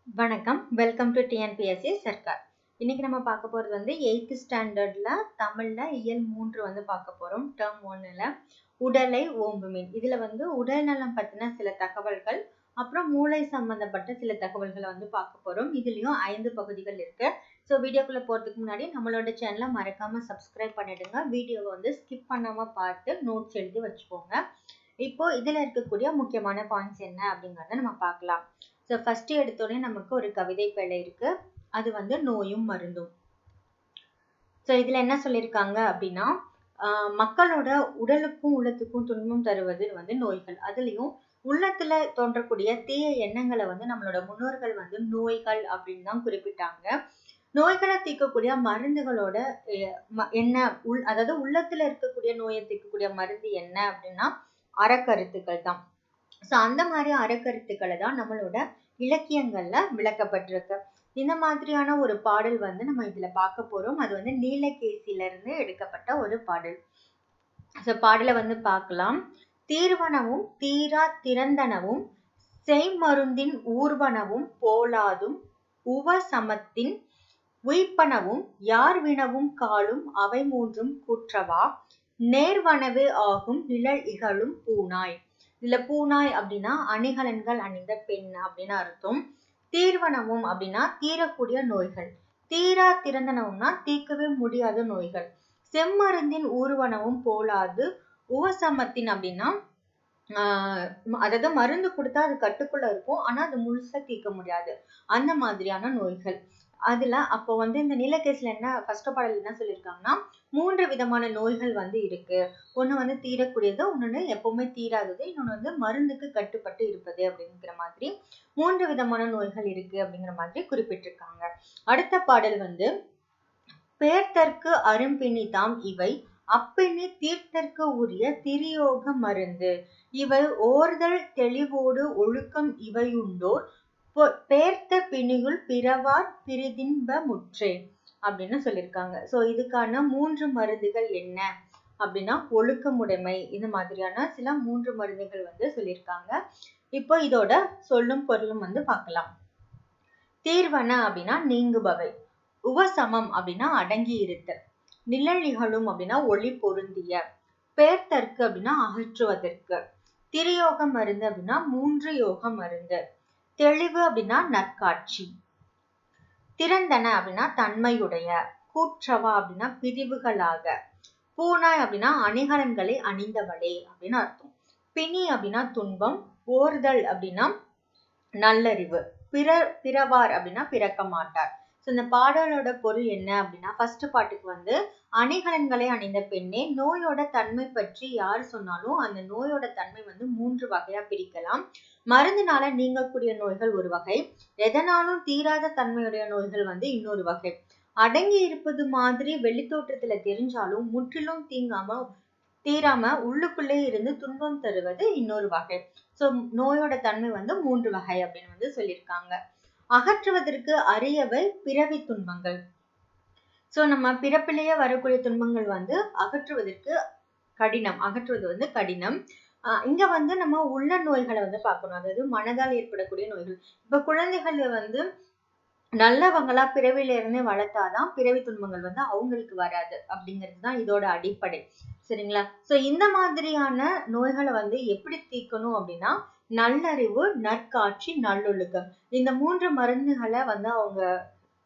வணக்கம், welcome to TNPSC Sarkar. இன்னைக்கு நம்ம பார்க்க போகிறது வந்து 8th ஸ்டாண்டர்ட்ல தமிழ்ல இயல் 3 வந்து பார்க்க போறோம். டேர்ம் 1ல உடலை ஓம்புமின். இதுல வந்து உடல் நலம் பத்தின சில தகவல்கள், அப்புறம் மூளை சம்பந்தப்பட்ட சில தகவல்களை வந்து பார்க்க போறோம். இதுலயும் 5 பகுதிகள் இருக்கு. ஸோ வீடியோக்குள்ள போறதுக்கு முன்னாடி நம்மளோட சேனலை மறக்காம சப்ஸ்கிரைப் பண்ணிடுங்க. வீடியோவை வந்து ஸ்கிப் பண்ணாம பார்த்து நோட்ஸ் எழுதி வச்சுக்கோங்க. இப்போ இதுல இருக்கக்கூடிய முக்கியமான பாயிண்ட்ஸ் என்ன அப்படிங்கறத நம்ம பார்க்கலாம். ஸோ ஃபர்ஸ்ட் எடுத்தோடனே நமக்கு ஒரு கவிதை பேழை இருக்கு. அது வந்து நோயும் மருந்தும். ஸோ இதுல என்ன சொல்லியிருக்காங்க அப்படின்னா, மக்களோட உடலுக்கும் உள்ளத்துக்கும் துன்பம் தருவது வந்து நோய்கள். அதுலயும் உள்ளத்துல தோன்றக்கூடிய தீய எண்ணங்களை வந்து நம்மளோட முன்னோர்கள் வந்து நோய்கள் அப்படின்னு தான் குறிப்பிட்டாங்க. நோய்களை தீர்க்கக்கூடிய மருந்துகளோட என்ன அதாவது உள்ளத்துல இருக்கக்கூடிய நோயை தீர்க்கக்கூடிய மருந்து என்ன அப்படின்னா அறக்கருத்துக்கள் தான். ஸோ அந்த மாதிரி அறக்கருத்துக்களை தான் நம்மளோட இலக்கியங்கள்ல விளக்கப்பட்டிருக்கு. இந்த மாதிரியான ஒரு பாடல் வந்து நம்ம இதுல பார்க்க போறோம். அது வந்து நீலகேசியில இருந்து எடுக்கப்பட்ட ஒரு பாடல். ஸோ பாடலை வந்து பார்க்கலாம். தீர்வனவும் தீரா திறந்தனவும் செய்மருந்தின் ஊர்வனவும் போலாதும் உவசமத்தின் உய்ப்பனவும் யார் வினவும் காலும் அவை மூன்றும் கூற்றவா நேர்வனவு ஆகும் நிழல் இகழும் பூனாய். இதுல பூனாய் அப்படின்னா அணிகலன்கள் அணிந்த பெண் அப்படின்னு அர்த்தம். தீர்வனவும் அப்படின்னா தீரக்கூடிய நோய்கள். தீரா திறந்தனவும்னா தீர்க்கவே முடியாத நோய்கள். செம்மருந்தின் ஊர்வனவும் போலாது உவசமத்தின் அப்படின்னா அதாவது மருந்து கொடுத்தா அது கட்டுக்குள்ள இருக்கும், ஆனா அது முழுசா தீர்க்க முடியாது, அந்த மாதிரியான நோய்கள். அதுல அப்போ வந்து இந்த நீலகேசில என்ன ஃபர்ஸ்ட் பாடல் என்ன சொல்லியிருக்காங்கன்னா, 3 விதமான நோய்கள் வந்து இருக்கு. ஒண்ணு வந்து தீரக்கூடியது, இன்னொன்னு எப்பவுமே தீராதது, இன்னொன்னு வந்து மருந்துக்கு கட்டுப்பட்டு இருப்பது அப்படிங்கிற மாதிரி 3 விதமான நோய்கள் இருக்கு அப்படிங்கிற மாதிரி குறிப்பிட்டிருக்காங்க. அடுத்த பாடல் வந்து பேர்த்தற்கு அரும்பிணி தாம் இவை அப்பிணி தீர்த்தற்கு உரிய திரியோக மருந்து இவை ஓர்தல் தெளிவோடு ஒழுக்கம் இவையுண்டோர் பேர்த்த பிணியுள் பிறவார் பிரிதின்ப முற்றே அப்படின்னு சொல்லியிருக்காங்க. ஸோ இதுக்கான 3 மருந்துகள் என்ன அப்படின்னா ஒழுக்கமுடைமை, இந்த மாதிரியான சில 3 மருந்துகள் வந்து சொல்லியிருக்காங்க. இப்போ இதோட சொல்லும் பொருளும் வந்து பார்க்கலாம். தீர்வன அப்படின்னா நீங்குபவை, உவசமம் அப்படின்னா அடங்கி இருத்தல், நிழலிகளும் அப்படின்னா ஒளி பொருந்திய, பேர்த்தற்கு அப்படின்னா அகற்றுவதற்கு, திரியோக மருந்து அப்படின்னா 3 யோக மருந்து, தெளிவு அப்படின்னா நற்காட்சி, திறந்தன அப்படின்னா தன்மையுடைய, கூற்றவா அப்படின்னா பிரிவுகளாக, பூனாய் அப்படின்னா அணிகலன்களை அணிந்தவளே அப்படின்னு அர்த்தம், பிணி அப்படின்னா துன்பம், ஓர்தல் அப்படின்னா நல்லறிவு, பிறவார் அப்படின்னா பிறக்க மாட்டார். ஸோ இந்த பாடலோட பொருள் என்ன அப்படின்னா, ஃபர்ஸ்ட் பாட்டுக்கு வந்து அணிகலன்களை அணிந்த பெண்ணே, நோயோட தன்மை பற்றி யார் சொன்னாலும் அந்த நோயோட தன்மை வந்து 3 வகையா பிரிக்கலாம். மருந்துனால நீங்கக்கூடிய நோய்கள் ஒரு வகை, எதனாலும் தீராத தன்மையுடைய நோய்கள் வந்து இன்னொரு வகை. அடங்கி இருப்பது மாதிரி வெளித்தோற்றத்துல தெரிஞ்சாலும் முற்றிலும் தீராம உள்ளுக்குள்ளே இருந்து துன்பம் தருவது இன்னொரு வகை. ஸோ நோயோட தன்மை வந்து 3 வகை அப்படின்னு வந்து சொல்லியிருக்காங்க. அகற்றுவதற்கு அரியவை பிறவி துன்பங்கள். ஸோ நம்ம பிறப்பிலேயே வரக்கூடிய துன்பங்கள் வந்து அகற்றுவதற்கு கடினம், அகற்றுவது வந்து கடினம். இங்க வந்து நம்ம உள்ள நோய்களை வந்து பார்க்கணும், அதாவது மனதால் ஏற்படக்கூடிய நோய்கள். இப்ப குழந்தைகள் வந்து நல்லவங்களா பிறவில இருந்து வளர்த்தாதான் பிறவி துன்பங்கள் வந்து அவங்களுக்கு வராது அப்படிங்கிறது தான் இதோட அடிப்படை. சரிங்களா? சோ இந்த மாதிரியான நோய்களை வந்து எப்படி தீர்க்கணும் அப்படின்னா நல்லறிவு, நற்காட்சி, நல்லொழுக்கம், இந்த 3 மருந்துகளை வந்து அவங்க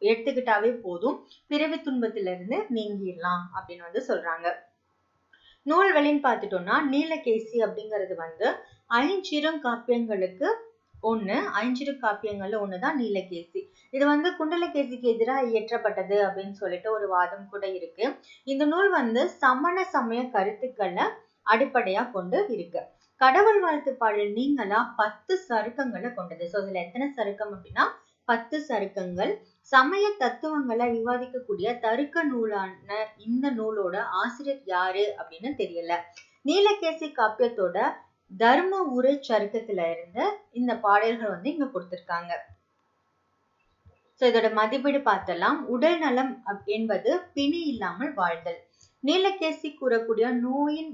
எடுத்துக்கிட்டாவே போதும், பிறவி துன்பத்திலிருந்து நீங்கிடலாம் அப்படின்னு வந்து சொல்றாங்க. நூல்களின்னு பார்த்துட்டோம்னா நீலகேசி அப்படிங்கிறது வந்து 5 காப்பியங்களுக்கு ஒண்ணு, 5 காப்பியங்கள்ல ஒண்ணுதான் நீலகேசி. இது வந்து குண்டலகேசிக்கு எதிராக இயற்றப்பட்டது அப்படின்னு சொல்லிட்டு ஒரு வாதம் கூட இருக்கு. இந்த நூல் வந்து சமண சமய கருத்துக்களை அடிப்படையா கொண்டு இருக்கு. கடவுள் வாழ்த்து பாடல் நீங்களா 10 சருக்கங்களை கொண்டது. ஸோ இதுல எத்தனை சருக்கம் அப்படின்னா 10 சருக்கங்கள். சமய தத்துவங்களை விவாதிக்கக்கூடிய தருக்க நூலான இந்த நூலோட ஆசிரியர் யாரு அப்படின்னு தெரியல. நீலகேசி காப்பியத்தோட தர்ம உரை சருக்கத்துல இருந்து இந்த பாடல்கள் வந்து இங்க கொடுத்திருக்காங்க. சோ இதோட மதிப்பீடு பார்த்தலாம். உடல் நலம் என்பது பிணி இல்லாமல் வாழ்தல். நீலகேசி கூறக்கூடிய நோயின்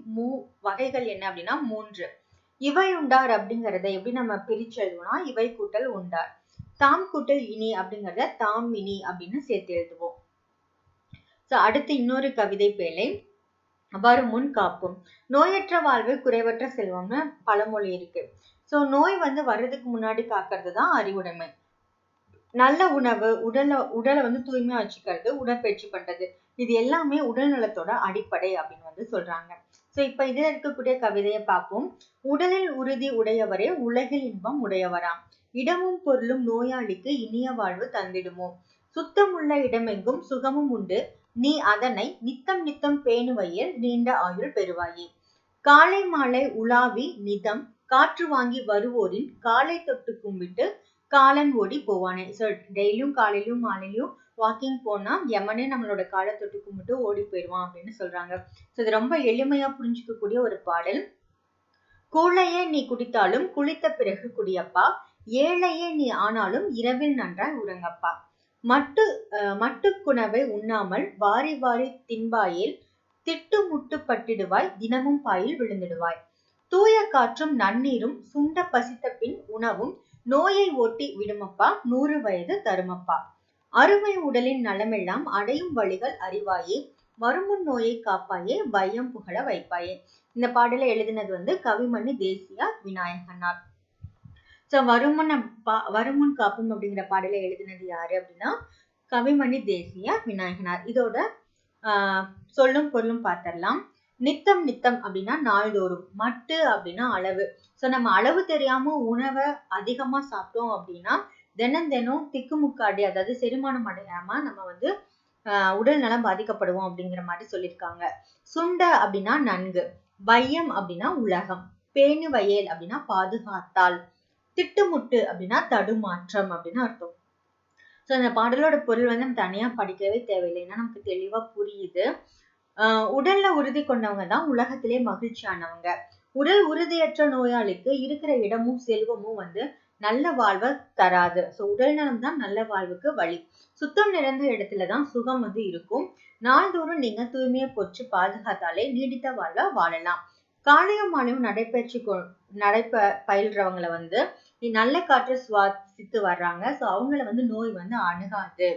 வகைகள் என்ன அப்படின்னா 3. இவை உண்டார் அப்படிங்கறத எப்படி நம்ம பிரிச்சு எழுதுவோம்னா இவை கூட்டல் உண்டார். தாம் கூட்டல் இனி அப்படிங்கறத தாமினி அப்படின்னு சேர்த்து எழுதுவோம். சோ அடுத்து இன்னொரு கவிதை பேழை. வருமுன் காப்பும். நோயற்ற வாழ்வு குறைவற்ற செல்வம்னு பழமொழி இருக்கு. சோ நோய் வர்றதுக்கு முன்னாடி காக்கிறது தான் அறிவுடைமை. நல்ல உணவு, உடலை தூய்மையா வச்சுக்கிறது, உடற்பயிற்சி பண்றது, இது எல்லாமே உடல் நலத்தோட அடிப்படை அப்படின்னு சொல்றாங்க. சோ இப்ப இதுல இருக்கக்கூடிய கவிதையை பார்ப்போம். உடலில் உறுதி உடையவரே உலகில் இன்பம் உடையவராம். இடமும் பொருளும் நோயாளிக்கு இனிய வாழ்வு தந்திடுமோ. சுத்தமுள்ள இடமெங்கும் சுகமும் உண்டு. நீ அதனை நித்தம் நித்தம் பேணுவையில் நீண்ட ஆயுள் பெறுவாயே. காலை மாலை உலாவி நிதம் காற்று வாங்கி வருவோரின் காலை தொட்டு கும்பிட்டு காலன் ஓடி போவானே. சோ டெய்லியும் காலையிலும் மாலையிலும் வாக்கிங் போனா யமனே நம்மளோட காலை தொட்டு கும்பிட்டு ஓடி போயிடுவான் அப்படின்னு சொல்றாங்க. சோ இது ரொம்ப எளிமையா புரிஞ்சுக்கக்கூடிய ஒரு பாடல். கூழையே நீ குடித்தாலும் குளித்த பிறகு குடியப்பா, ஏழையே நீ ஆனாலும் இரவில் நன்றாய் உறங்கப்பா. மட்டுக்குணவை உண்ணாமல் வாரி வாரி தின்பாயேல் திட்டு முட்டு பட்டிடுவாய், தினமும் பாயில் விழுந்திடுவாய். தூய காற்றும் நன்னீரும் சுண்ட பசித்த பின் உணவும் நோயை ஓட்டி விடுமப்பா, 100 வயது தருமப்பா. அருமை உடலின் நலமெல்லாம் அடையும் வழிகள் அறிவாயே, வருமுன் நோயை காப்பாயே, வையம் புகழ வைப்பாயே. இந்த பாடலை எழுதினது கவிமணி தேசியா விநாயகனார். சோ வருமுன் காப்பும் அப்படிங்கிற பாடலை எழுதினது யாரு அப்படின்னா கவிமணி தேசிய விநாயகனார். இதோட சொல்லும் பொருளும் பார்த்திடலாம். நித்தம் நித்தம் அப்படின்னா நாள்தோறும், மட்டு அப்படின்னா அளவு. சோ நம்ம அளவு தெரியாம உணவை அதிகமா சாப்பிட்டோம் அப்படின்னா தினம் தினம் திக்குமுக்காடி, அதாவது செரிமானம் அடையாம நம்ம உடல் நலம் பாதிக்கப்படுவோம் அப்படிங்கிற மாதிரி சொல்லியிருக்காங்க. சுண்ட அப்படின்னா நன்கு, வையம் அப்படின்னா உலகம், பேணு வயல் அப்படின்னா பாதுகாத்தால், திட்டுமுட்டு அப்படின்னா தடுமாற்றம் அப்படின்னு அர்த்தம். சோ அந்த பாடலோட பொருள் நம்ம தனியா படிக்கவே தேவையில்லை, ஏன்னா நமக்கு தெளிவா புரியுது. உடல்ல உறுதி கொண்டவங்க தான் உலகத்திலே மகிழ்ச்சியானவங்க. உடல் உறுதியற்ற நோயாளிக்கு இருக்கிற இடமும் செல்வமும் நல்ல வாழ்வை தராது. சோ உடல் நலம் தான் நல்ல வாழ்வுக்கு வழி. சுத்தம் நிறைந்த இடத்துலதான் சுகம் இருக்கும். நாள்தோறும் நீங்க தூய்மையை போற்றி பாதுகாத்தாலே நீடித்த வாழ்வை வாழலாம். காலையும் மாலையும் பயில்றவங்களை நல்ல காற்று சுவாசித்து வர்றாங்க. சோ அவங்கள நோய் அணுகாது.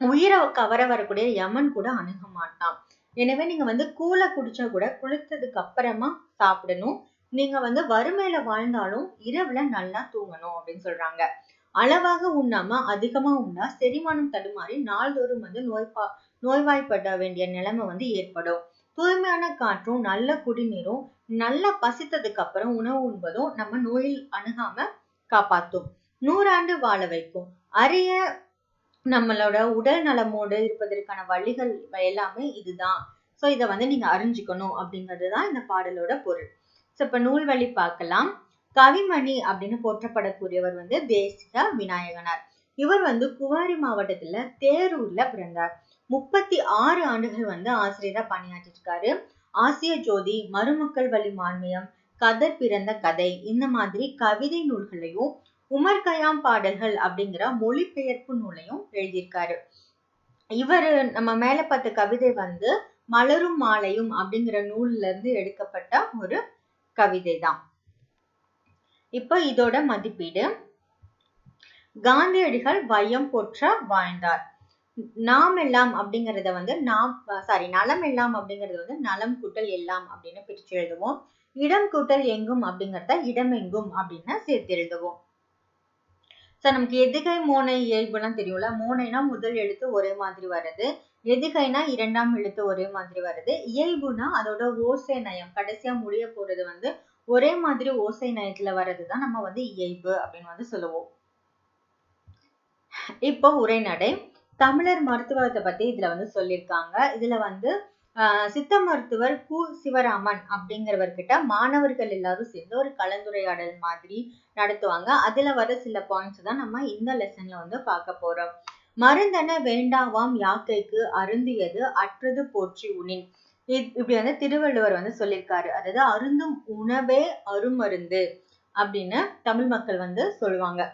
உயிரை கவர வரக்கூடிய யமன் கூட அணுக மாட்டான். எனவே நீங்க கூழ குடிச்சா கூட குளித்ததுக்கு அப்புறமா சாப்பிடணும். நீங்க வறுமையில வாழ்ந்தாலும் இரவுல நல்லா தூங்கணும் அப்படின்னு சொல்றாங்க. அளவாக உண்ணாம அதிகமா உண்ணா செரிமானம் தடுமாறி நாள்தோறும் நோய்வாய்ப்பட வேண்டிய நிலைமை ஏற்படும். தூய்மையான காற்றும் நல்ல குடிநீரும் நல்லா பசித்ததுக்கு அப்புறம் உணவு உண்பதும் நம்ம நோயில் அணுகாம காப்பாத்தும். 100 ஆண்டு வாழ வைக்கும். அரிய நம்மளோட உடல் நலமோடு இருப்பதற்கான வழிகள் எல்லாமே இதுதான். சோ இத நீங்க அறிஞ்சுக்கணும் அப்படிங்கிறதுதான் இந்த பாடலோட பொருள். சோ இப்ப நூல்வழி பார்க்கலாம். கவிமணி அப்படின்னு போற்றப்படக்கூடியவர் தேசிக விநாயகனார். இவர் குமரி மாவட்டத்துல தேரூர்ல பிறந்தார். 36 ஆண்டுகள் ஆசிரியரா பணியாற்றிருக்காரு. ஆசிய ஜோதி, மருமக்கள் வழி மான்மியம், கதர் பிறந்த கதை, இந்த மாதிரி கவிதை நூல்களையும் உமர் கயாம் பாடல்கள் அப்படிங்கிற மொழிபெயர்ப்பு நூலையும் எழுதியிருக்காரு. இவர் நம்ம மேல பார்த்த கவிதை மலரும் மாலையும் அப்படிங்கிற நூல்ல இருந்து எடுக்கப்பட்ட ஒரு கவிதை தான். இப்ப இதோட மதிப்பீடு. காந்தியடிகள் வையம் போற்ற வாழ்ந்தார். நாம் எல்லாம் அப்படிங்கறத நலம் எல்லாம் அப்படிங்கறது நலம் கூட்டல் எல்லாம் அப்படின்னு பிரிச்சு எழுதுவோம். இடம் கூட்டல் எங்கும் அப்படிங்கறத இடமெங்கும் அப்படின்னு சேர்த்து எழுதுவோம். நமக்கு எதுகை மோனை இயல்புலாம் தெரியும்ல. மோனைனா முதல் எழுத்து ஒரே மாதிரி வருது, எதுகைனா இரண்டாம் எழுத்து ஒரே மாதிரி வருது, இயல்புனா அதோட ஓசை நயம் கடைசியா முடிய போறது ஒரே மாதிரி ஓசை நயத்துல வர்றதுதான் நம்ம இயல்பு அப்படின்னு சொல்லுவோம். இப்போ உரைநடை. தமிழர் மருத்துவத்தை பத்தி இதுல சொல்லியிருக்காங்க. இதுல சித்த மருத்துவர் கு. சிவராமன் அப்படிங்கிறவர்கிட்ட மாணவர்கள் எல்லாரும் சேர்ந்து ஒரு கலந்துரையாடல் மாதிரி நடத்துவாங்க. அதுல வர சில பாயிண்ட்ஸ் தான் நம்ம இந்த லெசன்ல பார்க்க போறோம். மருந்தென வேண்டாவாம் யாக்கைக்கு அருந்தியது அற்றது போற்றி உணின். இப்படி திருவள்ளுவர் சொல்லியிருக்காரு. அதாவது அருந்தும் உணவே அருமருந்து அப்படின்னு தமிழ் மக்கள் சொல்லுவாங்க.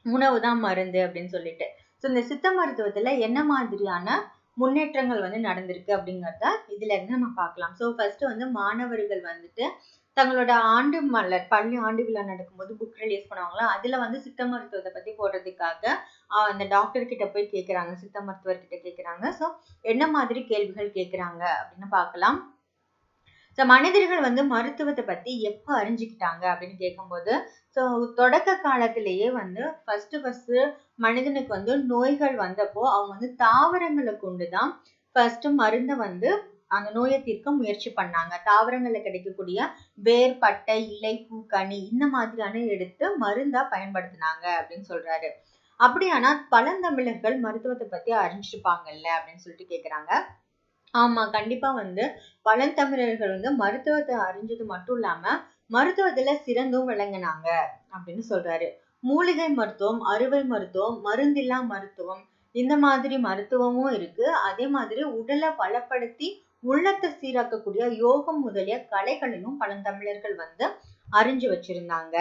உணவுதான் மருந்து அப்படின்னு சொல்லிட்டு. சோ இந்த சித்த மருத்துவத்துல என்ன மாதிரியான முன்னேற்றங்கள் நடந்திருக்கு அப்படிங்கறத இதுல இருந்து நம்ம பார்க்கலாம். சோ ஃபர்ஸ்ட் மாணவர்கள் தங்களோட ஆண்டு மலர் பள்ளி ஆண்டு விழா நடக்கும்போது புக் ரிலீஸ் பண்ணுவாங்களா, அதுல வந்து சித்த மருத்துவத்தை பத்தி போடுறதுக்காக அந்த டாக்டர் கிட்ட போய் கேக்குறாங்க, சித்த மருத்துவர் கிட்ட கேக்குறாங்க. சோ என்ன மாதிரி கேள்விகள் கேக்குறாங்க அப்படின்னு பார்க்கலாம். மனிதர்கள் வந்து மருத்துவத்தை பத்தி எப்ப அறிஞ்சுக்கிட்டாங்க அப்படின்னு கேட்கும்போது, தொடக்க காலத்திலேயே வந்து ஃபர்ஸ்ட் மனிதனுக்கு வந்து நோய்கள் வந்தப்போ அவங்க வந்து தாவரங்களை கொண்டுதான் ஃபர்ஸ்ட் மருந்தை வந்து அந்த நோயை தீர்க்க முயற்சி பண்ணாங்க. தாவரங்கள்ல கிடைக்கக்கூடிய வேர், பட்டை, இலை, பூ, கனி இந்த மாதிரியான எடுத்து மருந்தா பயன்படுத்தினாங்க அப்படின்னு சொல்றாரு. அப்படியானா பழந்தமிழர்கள் மருத்துவத்தை பத்தி அறிஞ்சிருப்பாங்கல்ல அப்படின்னு சொல்லிட்டு கேக்குறாங்க. ஆமா, கண்டிப்பா வந்து பழந்தமிழர்கள் வந்து மருத்துவத்தை அறிஞ்சது மட்டும் இல்லாம மருத்துவத்துல சிறந்தும் விளங்கினாங்க அப்படின்னு சொல்றாரு. மூலிகை மருத்துவம், அறுவை மருத்துவம், மருந்தில்லா மருத்துவம் இந்த மாதிரி மருத்துவமும் இருக்கு. அதே மாதிரி உடலை பலப்படுத்தி உள்ளத்தை சீராக்கக்கூடிய யோகம் முதலிய கலைகளையும் பழந்தமிழர்கள் வந்து அறிஞ்சு வச்சிருந்தாங்க.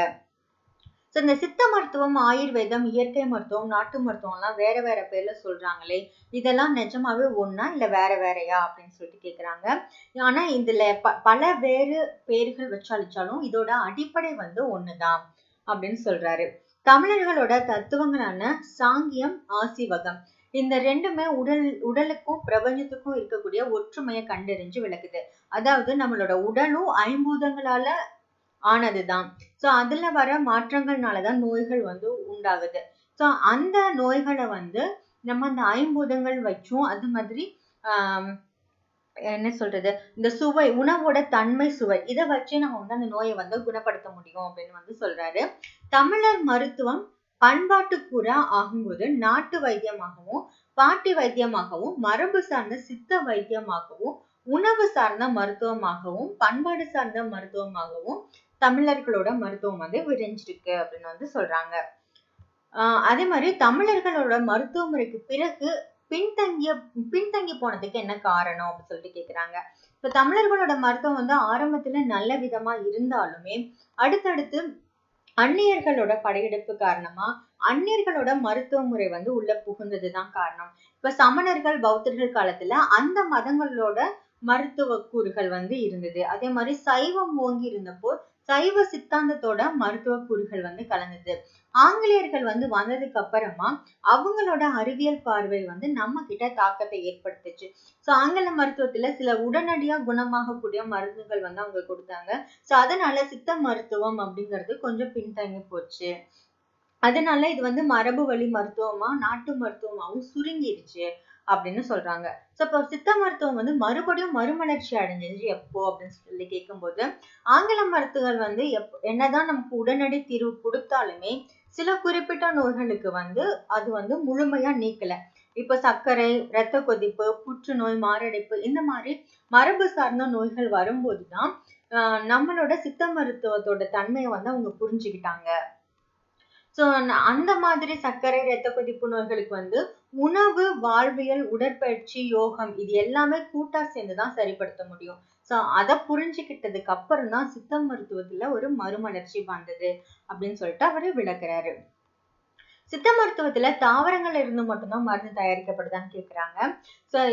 இந்த சித்த மருத்துவம், ஆயுர்வேதம், இயற்கை மருத்துவம், நாட்டு மருத்துவம் எல்லாம் வேற வேற பேர்ல சொல்றாங்களே, இதெல்லாம் நிஜமாவே ஒண்ணா இல்ல வேற வேறையா அப்படின்னு சொல்லிட்டு கேக்குறாங்க. ஆனா இதுல பல வேறு பேர்கள் வச்சாலும் இதோட அடிப்படை வந்து ஒண்ணுதான் அப்படின்னு சொல்றாரு. தமிழர்களோட தத்துவங்களான சாங்கியம், ஆசிவகம் இந்த ரெண்டுமே உடலுக்கும் பிரபஞ்சத்துக்கும் இருக்கக்கூடிய ஒற்றுமையை கண்டறிஞ்சு விளக்குது. அதாவது நம்மளோட உடலும் ஐம்பூதங்களால ஆனதுதான். அதுல வர மாற்றங்கள்னாலதான் நோய்கள் வந்து உண்டாகுது. அந்த நோய்களை வந்து நம்ம அந்த ஐம்பூதங்கள் வச்சும் அது மாதிரி என்ன சொல்றது, இந்த சுவை, உணவோட தன்மை, சுவை இதை வச்சு நம்ம வந்து அந்த நோயை வந்து குணப்படுத்த முடியும் அப்படின்னு வந்து சொல்றாரு. தமிழர் மருத்துவம் பண்பாட்டு கூறா ஆகும்போது நாட்டு வைத்தியமாகவும், பாட்டி வைத்தியமாகவும், மரபு சார்ந்த சித்த வைத்தியமாகவும், உணவு சார்ந்த மருத்துவமாகவும், பண்பாடு சார்ந்த மருத்துவமாகவும் தமிழர்களோட மருத்துவம் வந்து விரிஞ்சிருக்கு அப்படின்னு வந்து சொல்றாங்க. அதே மாதிரி தமிழர்களோட மருத்துவ முறைக்கு பிறகு பின்தங்கி போனதுக்கு என்ன காரணம் அப்படின்னு சொல்லிட்டு கேக்குறாங்க. இப்ப தமிழர்களோட மருத்துவம் வந்து ஆரம்பத்துல நல்ல விதமா இருந்தாலுமே அடுத்தடுத்து அந்நியர்களோட படையெடுப்பு காரணமா அந்நியர்களோட மருத்துவ முறை வந்து உள்ள புகுந்ததுதான் காரணம். இப்ப சமணர்கள், பௌத்தர்கள் காலத்துல அந்த மதங்களோட மருத்துவ கூறுகள் வந்து இருந்தது. அதே மாதிரி சைவம் ஓங்கி இருந்தப்போ சைவ சித்தாந்தத்தோட மருத்துவ கூறுகள் வந்து கலந்தது. ஆங்கிலேயர்கள் வந்து வந்ததுக்கு அப்புறமா அவங்களோட அறிவியல் பார்வை வந்து நம்ம கிட்ட தாக்கத்தை ஏற்படுத்துச்சு. ஆங்கில மருத்துவத்துல சில உடனடியா குணமாகக்கூடிய மருந்துகள் வந்து அவங்க கொடுத்தாங்க. அதனால சித்த மருத்துவம் அப்படிங்கிறது கொஞ்சம் பின்தங்கி போச்சு. அதனால இது வந்து மரபு வழி மருத்துவமா நாட்டு மருத்துவமாவும் சுருங்கிருச்சு அப்படின்னு சொல்றாங்க. இப்போ சித்த மருத்துவம் வந்து மறுபடியும் மறுமலர்ச்சி அடைஞ்சது எப்போ அப்படின்னு சொல்லி கேட்கும்போது, ஆங்கில மருத்துவர்கள் வந்து என்னதான் நமக்கு உடனடி தீர்வு கொடுத்தாலுமே சில குறிப்பிட்ட நோய்களுக்கு வந்து அது வந்து முழுமையா நீக்கல. இப்ப சர்க்கரை, இரத்த கொதிப்பு, புற்றுநோய், மாரடைப்பு இந்த மாதிரி மரபு சார்ந்த நோய்கள் வரும்போதுதான் நம்மளோட சித்த மருத்துவத்தோட தன்மையை வந்து அவங்க புரிஞ்சுக்கிட்டாங்க. அந்த மாதிரி சர்க்கரை, இரத்த கொதிப்பு நோய்களுக்கு வந்து உணவு, வாழ்வியல், உடற்பயிற்சி, யோகம் இது எல்லாமே கூட்டா சேர்ந்துதான் சரிப்படுத்த முடியும். அதை புரிஞ்சுக்கிட்டதுக்கு அப்புறம் தான் சித்த மருத்துவத்துல ஒரு மறுமலர்ச்சி வந்தது அப்படின்னு சொல்லிட்டு அவரு விளக்குறாரு. சித்த மருத்துவத்துல தாவரங்கள்ல இருந்து மட்டும்தான் மருந்து தயாரிக்கப்படுதான்னு கேக்குறாங்க.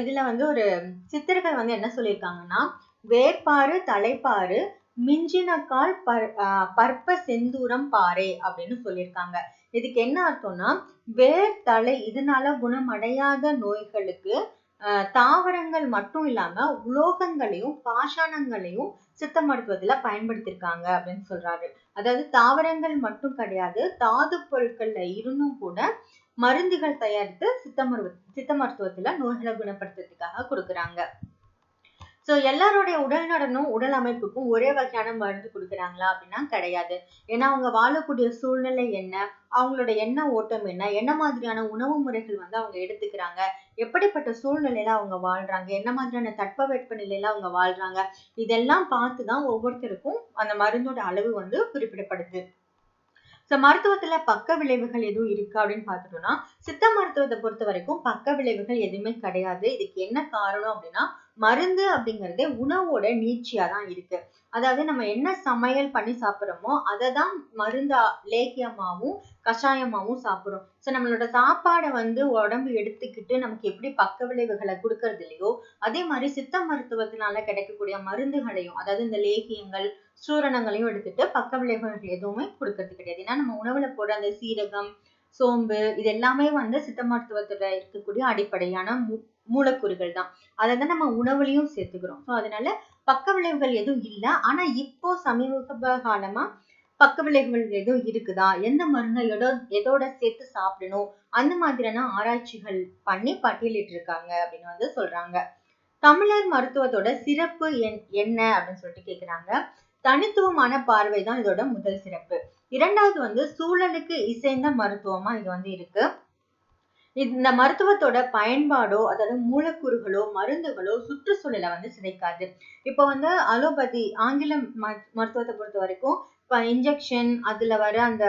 இதுல வந்து ஒரு சித்தர்கள் வந்து என்ன சொல்லியிருக்காங்கன்னா, வேர்பாறு, தலைப்பாறு, மிஞ்சினக்கால் பற்ப செந்தூரம் பாறை அப்படின்னு சொல்லியிருக்காங்க. இதுக்கு என்ன அர்த்தம்னா, வேர், தலை இதனால குணமடையாத நோய்களுக்கு தாவரங்கள் மட்டும் இல்லாம உலோகங்களையும் பாஷாணங்களையும் சித்த மருத்துவத்துல பயன்படுத்தியிருக்காங்க அப்படின்னு சொல்றாரு. அதாவது தாவரங்கள் மட்டும் கிடையாது, தாது பொருட்கள்ல இருந்தும் கூட மருந்துகள் தயாரித்து சித்த மருத்துவத்துல நோய்களை குணப்படுத்துறதுக்காக கொடுக்குறாங்க. எல்லாருடைய உடல் நடனும் உடல் அமைப்புக்கும் ஒரே வகையான மருந்து கொடுக்குறாங்களா அப்படின்னா கிடையாது. ஏன்னா அவங்க வாழக்கூடிய சூழ்நிலை என்ன, அவங்களோட எண்ண ஓட்டம் என்ன மாதிரியான உணவு முறைகள் வந்து அவங்க எடுத்துக்கிறாங்க, எப்படிப்பட்ட சூழ்நிலையில அவங்க வாழ்றாங்க, என்ன மாதிரியான தட்பவெட்ப நிலையில அவங்க வாழ்றாங்க, இதெல்லாம் பார்த்துதான் ஒவ்வொருத்தருக்கும் அந்த மருந்தோட அளவு வந்து குறிப்பிடப்படுது. மருத்துவத்துல பக்க விளைவுகள் எதுவும் இருக்கா அப்படின்னு பார்த்துட்டோம்னா, சித்த மருத்துவத்தை பொறுத்த வரைக்கும் பக்க விளைவுகள் எதுவுமே கிடையாது. இதுக்கு என்ன காரணம் அப்படின்னா, மருந்து அப்படிங்கறதே உணவோட நீட்சியா தான் இருக்கு. அதாவது நம்ம என்ன சமையல் பண்ணி சாப்பிடுறோமோ அததான் மருந்தா லேகியமாவும் கஷாயமாவும் சாப்பிடுறோம். நம்மளோட சாப்பாடை வந்து உடம்பு எடுத்துக்கிட்டு நமக்கு எப்படி பக்க விளைவுகளை கொடுக்கறது இல்லையோ, அதே மாதிரி சித்த மருத்துவத்தினால கிடைக்கக்கூடிய மருந்துகளையும், அதாவது இந்த லேகியங்கள், சூரணங்களையும் எடுத்துட்டு பக்க விளைவுகள் எதுவுமே கொடுக்கறது கிடையாது. ஏன்னா நம்ம உணவுல போடுற அந்த சீரகம், சோம்பு இது எல்லாமே வந்து சித்த மருத்துவத்துல இருக்கக்கூடிய அடிப்படையான மூலக்கூறுகள் தான். அதை தான் நம்ம உணவுலையும் சேர்த்துக்கிறோம். ஸோ அதனால பக்க விளைவுகள் எதுவும் இல்லை. ஆனா இப்போ சமீப காலமா பக்க விளைவுகள் எதுவும் இருக்குதா, எந்த மருந்தை எதோட சேர்த்து சாப்பிடணும், அந்த மாதிரியான ஆராய்ச்சிகள் பண்ணி பட்டியலிட்டு இருக்காங்க அப்படின்னு வந்து சொல்றாங்க. தமிழர் மருத்துவத்தோட சிறப்பு என்ன அப்படின்னு சொல்லிட்டு கேக்குறாங்க. தனித்துவமான பார்வை தான் இதோட முதல் சிறப்பு. இரண்டாவது வந்து சூழலுக்கு இசைந்த மருத்துவமா இது வந்து இருக்கு. இந்த மருத்துவத்தோட பயன்பாடோ அதாவது மூலக்கூறுகளோ மருந்துகளோ சுற்றுச்சூழலை வந்து சிதைக்காது. இப்போ வந்து அலோபதி ஆங்கில மருத்துவத்தை பொறுத்த வரைக்கும் இப்போ இன்ஜெக்ஷன் அதுல வர அந்த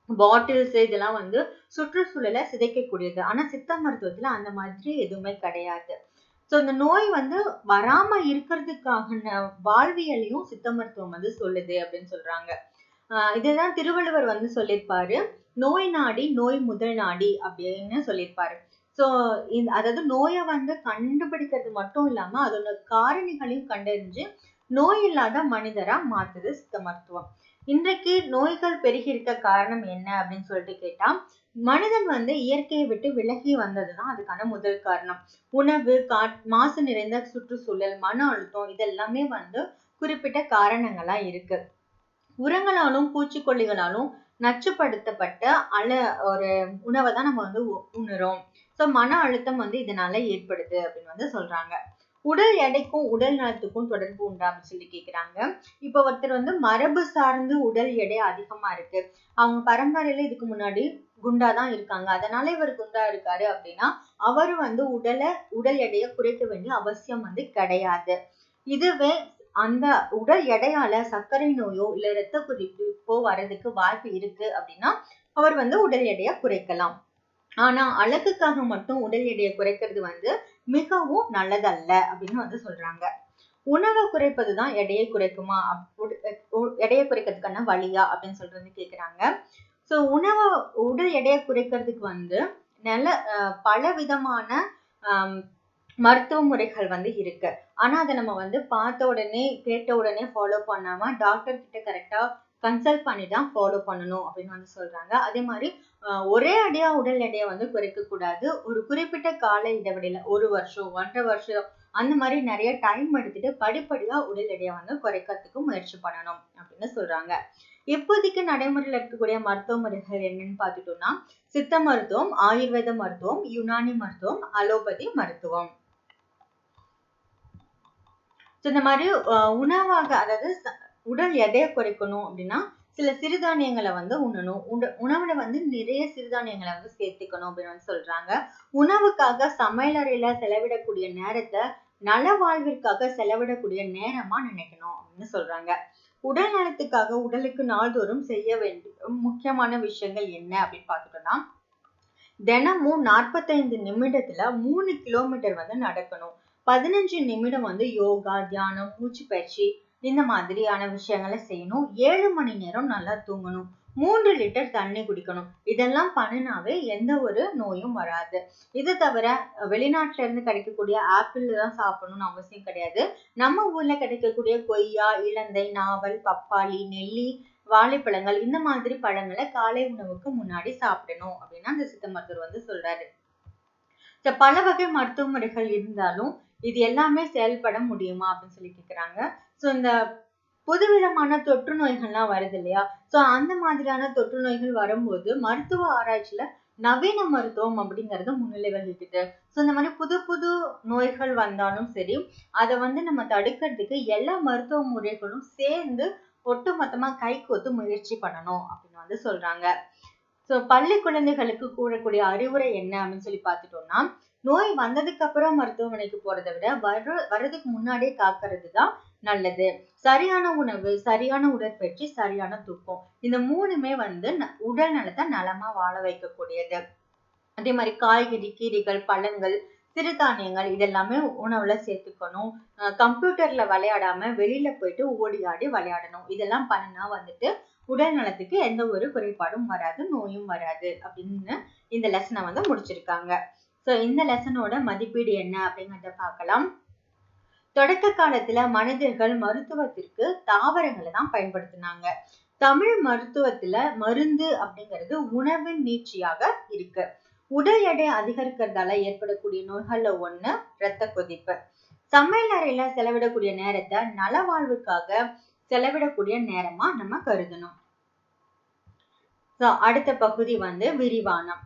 பாட்டில்ஸ் இதெல்லாம் வந்து சுற்றுச்சூழலை சிதைக்கக்கூடியது. ஆனா சித்த மருத்துவத்துல அந்த மாதிரி எதுவுமே கிடையாது. ஸோ இந்த நோய் வந்து வராம இருக்கிறதுக்காக வாழ்வியலையும் சித்த மருத்துவம் வந்து சொல்லுது அப்படின்னு சொல்றாங்க. இதுதான் திருவள்ளுவர் வந்து சொல்லியிருப்பாரு, நோய் நாடி நோய் முதல் நாடி அப்படின்னு சொல்லியிருப்பாரு. ஸோ அதாவது நோயை வந்து கண்டுபிடிக்கிறது மட்டும் இல்லாம அதோட காரணிகளையும் கண்டறிஞ்சு நோய் இல்லாத மனிதரா மாத்துது சித்த மருத்துவம். இன்றைக்கு நோய்கள் பெருகி இருக்க காரணம் என்ன அப்படின்னு சொல்லிட்டு கேட்டா, மனிதன் வந்து இயற்கையை விட்டு விலகி வந்ததுதான் அதுக்கான முதல் காரணம். உணவு, மாசு நிறைந்த சுற்றுச்சூழல், மன அழுத்தம் இதெல்லாமே வந்து குறிப்பிட்ட காரணங்களா இருக்கு. உரங்களாலும் பூச்சிக்கொல்லிகளாலும் நச்சுப்படுத்தப்பட்ட ஒரு உணவை தான் நம்ம வந்து உணரும். ஸோ மன அழுத்தம் வந்து இதனால ஏற்படுது அப்படின்னு வந்து சொல்றாங்க. உடல் எடைக்கும் உடல் நலத்துக்கும் தொடர்பு உண்டா அப்படின்னு சொல்லி கேக்குறாங்க. இப்ப ஒருத்தர் வந்து மரபு சார்ந்து உடல் எடை அதிகமா இருக்கு, அவங்க பரம்பரையில இதுக்கு முன்னாடி குண்டாதான் இருக்காங்க, அதனால இவர் குண்டா இருக்காரு அப்படின்னா அவரு வந்து உடல் எடையை குறைக்க வேண்டிய அவசியம் வந்து கிடையாது. இதுவே அந்த உடல் எடையால சர்க்கரை நோயோ இல்ல இரத்த கொதிப்போ வர்றதுக்கு வாய்ப்பு இருக்கு அப்படின்னா அவர் வந்து உடல் எடையை குறைக்கலாம். ஆனா அழகுக்காக மட்டும் உடல் எடையை குறைக்கிறது வந்து மிகவும் நல்லதல்ல அப்படின்னு வந்து சொல்றாங்க. உணவை குறைப்பதுதான் எடையை குறைக்குமா, எடையை குறைக்கிறதுக்கான வழியா அப்படின்னு சொல்றது கேக்குறாங்க. சோ உடல் எடையை குறைக்கிறதுக்கு வந்து பல விதமான மருத்துவ முறைகள் வந்து இருக்கு. ஆனா அதை நம்ம வந்து பார்த்த உடனே கேட்ட உடனே ஃபாலோ பண்ணாம டாக்டர் கிட்ட கரெக்டா கன்சல்ட் பண்ணி தான் ஃபாலோ பண்ணணும் அப்படின்னு வந்து சொல்றாங்க. அதே மாதிரி ஒரே அடியா உடல் எடையை வந்து குறைக்க கூடாது. ஒரு குறிப்பிட்ட கால இடைவெளியில 1 வருஷம் 1.5 வருஷம் அந்த மாதிரி நிறைய டைம் எடுத்துட்டு படிப்படியா உடல் எடையை வந்து குறைக்கிறதுக்கு முயற்சி பண்ணணும் அப்படின்னு சொல்றாங்க. இப்போதைக்கு நடைமுறையில் இருக்கக்கூடிய மருத்துவ முறைகள் என்னன்னு பார்த்துட்டோம்னா சித்த மருத்துவம், ஆயுர்வேத மருத்துவம், யுனானி மருத்துவம், அலோபதி மருத்துவம். இந்த மாதிரி உணவாக அதாவது உடல் எடையை குறைக்கணும் அப்படின்னா சில சிறுதானியங்களை வந்து உண்ணணும். உணவுல வந்து நிறைய சிறுதானியங்களை வந்து சேர்த்துக்கணும் அப்படின்னு வந்து சொல்றாங்க. உணவுக்காக சமையலறையில செலவிடக்கூடிய நேரத்தை நல வாழ்விற்காக செலவிடக்கூடிய நேரமா நினைக்கணும் அப்படின்னு சொல்றாங்க. உடல் நலத்துக்காக உடலுக்கு நாள்தோறும் செய்ய வேண்டிய முக்கியமான விஷயங்கள் என்ன அப்படின்னு பார்த்துட்டோம்னா, தினமும் 45 நிமிடத்துல 3 கிலோமீட்டர் வந்து நடக்கணும். 15 நிமிடம் வந்து யோகா, தியானம், மூச்சு பயிற்சி இந்த மாதிரியான விஷயங்களை செய்யணும். 7 மணி நேரம் நல்லா தூங்கணும். 3 லிட்டர் தண்ணி குடிக்கணும். இதெல்லாம் பண்ணினாவே எந்த ஒரு நோயும் வராது. இது தவிர வெளிநாட்டுல இருந்து கிடைக்கக்கூடிய ஆப்பிள் தான் சாப்பிடணும்னு அவசியம் கிடையாது. நம்ம ஊர்ல கிடைக்கக்கூடிய கொய்யா, இலந்தை, நாவல், பப்பாளி, நெல்லி, வாழைப்பழங்கள் இந்த மாதிரி பழங்களை காலை உணவுக்கு முன்னாடி சாப்பிடணும் அப்படின்னு அந்த சித்த மருத்துவர் வந்து சொல்றாரு. பல வகை மருத்துவ முறைகள் இருந்தாலும் இது எல்லாமே செயல்பட முடியுமா அப்படின்னு சொல்லி கேக்குறாங்க. சோ இந்த புதுவிதமான தொற்று நோய்கள்லாம் வருது இல்லையா, சோ அந்த மாதிரியான தொற்று நோய்கள் வரும்போது மருத்துவ ஆராய்ச்சியில நவீன மருத்துவம் அப்படிங்கறது முன்னிலை வகிக்குது. சோ இந்த மாதிரி புது நோய்கள் வந்தாலும் சரி அதை வந்து நம்ம தடுக்கிறதுக்கு எல்லா மருத்துவ முறைகளும் சேர்ந்து ஒட்டுமொத்தமா கைகோத்து முயற்சி பண்ணணும் அப்படின்னு வந்து சொல்றாங்க. சோ பள்ளி குழந்தைகளுக்கு கூறக்கூடிய அறிவுரை என்ன அப்படின்னு சொல்லி பார்த்துட்டோம்னா, நோய் வந்ததுக்கு அப்புறம் மருத்துவமனைக்கு போறதை விட வர்றதுக்கு முன்னாடியே காக்கிறது தான் நல்லது. சரியான உணவு, சரியான உடற்பயிற்சி, சரியான தூக்கம் இந்த 3மே வந்து உடல் நலத்தை நலமா வாழ வைக்கக்கூடியது. அதே மாதிரி காய்கறி, கீரைகள், பழங்கள், சிறுதானியங்கள் இதெல்லாமே உணவுல சேர்த்துக்கணும். கம்ப்யூட்டர்ல விளையாடாம வெளியில போயிட்டு ஓடி ஆடி விளையாடணும். இதெல்லாம் பண்ணா வந்துட்டு உடல் நலத்துக்கு எந்த ஒரு குறைபாடும் வராது, நோயும் வராது அப்படின்னு இந்த லெசனை வந்து முடிச்சிருக்காங்க. சோ இந்த லெசனோட மதிப்பீடு என்ன அப்படிங்கறத பார்க்கலாம். தொடக்க காலத்துல மனிதர்கள் மருத்துவத்திற்கு தாவரங்களை தான் பயன்படுத்தினாங்க. தமிழ் மருத்துவத்துல மருந்து அப்படிங்கிறது உணவின் நீட்சியாக இருக்கு. உடல் எடை அதிகரிக்கிறதால ஏற்படக்கூடிய நோய்கள்ல ஒண்ணு இரத்த கொதிப்பு. சமையல் அறையில செலவிடக்கூடிய நேரத்தை நலவாழ்வுக்காக செலவிடக்கூடிய நேரமா நம்ம கருதணும். அடுத்த பகுதி விரிவானம்.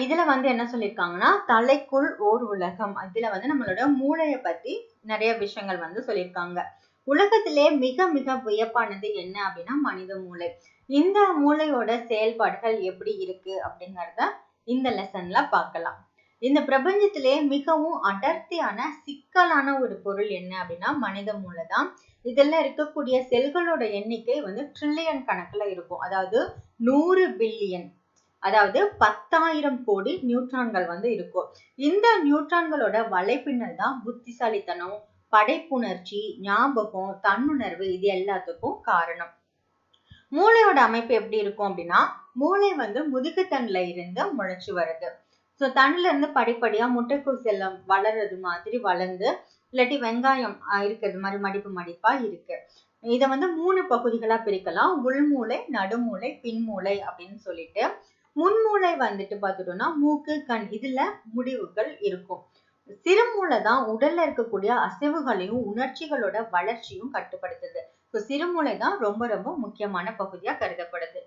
இதுல என்ன சொல்லியிருக்காங்கன்னா, தலைக்குள் ஓர் உலகம். இதுல நம்மளோட மூளைய பத்தி நிறைய விஷயங்கள் சொல்லியிருக்காங்க. உலகத்திலே மிக மிக வியப்பானது என்ன அப்படின்னா மனித மூளை. இந்த மூளையோட செயல்பாடுகள் எப்படி இருக்கு அப்படிங்கறத இந்த லெசன்ல பார்க்கலாம். இந்த பிரபஞ்சத்திலே மிகவும் அடர்த்தியான சிக்கலான ஒரு பொருள் என்ன அப்படின்னா மனித மூளை தான். இதுல இருக்கக்கூடிய செல்களோட எண்ணிக்கை ட்ரில்லியன் கணக்குல இருக்கும். அதாவது 100 பில்லியன், அதாவது 10,000 கோடி நியூட்ரான்கள் இருக்கும். இந்த நியூட்ரான்களோட வலைப்பின்னல் தான் புத்திசாலித்தனம், படைப்புணர்ச்சி, ஞாபகம், தன்னுணர்வு இது எல்லாத்துக்கும் காரணம். மூளையோட அமைப்பு எப்படி இருக்கும் அப்படின்னா, மூளை முதுகுத்தண்டுல இருந்து முளைச்சு வருது. தண்டுல இருந்து படிப்படியா முட்டைக்கோஸ் எல்லாம் வளர்றது மாதிரி வளர்ந்து, இல்லாட்டி வெங்காயம் இருக்கிறது மாதிரி மடிப்பு மடிப்பா இருக்கு. இத 3 பகுதிகளா பிரிக்கலாம். உள்மூளை, நடுமூளை, பின்மூளை அப்படின்னு சொல்லிட்டு. முன்மூளை பாத்துட்டோம்னா மூக்கு, கண் இதுல முடிவுகள் இருக்கும். சிறுமூளை தான் உடல்ல இருக்கக்கூடிய அசைவுகளையும் உணர்ச்சிகளோட வளர்ச்சியும் கட்டுப்படுத்துது. சிறுமூளை தான் ரொம்ப ரொம்ப முக்கியமான பகுதியா கருதப்படுது.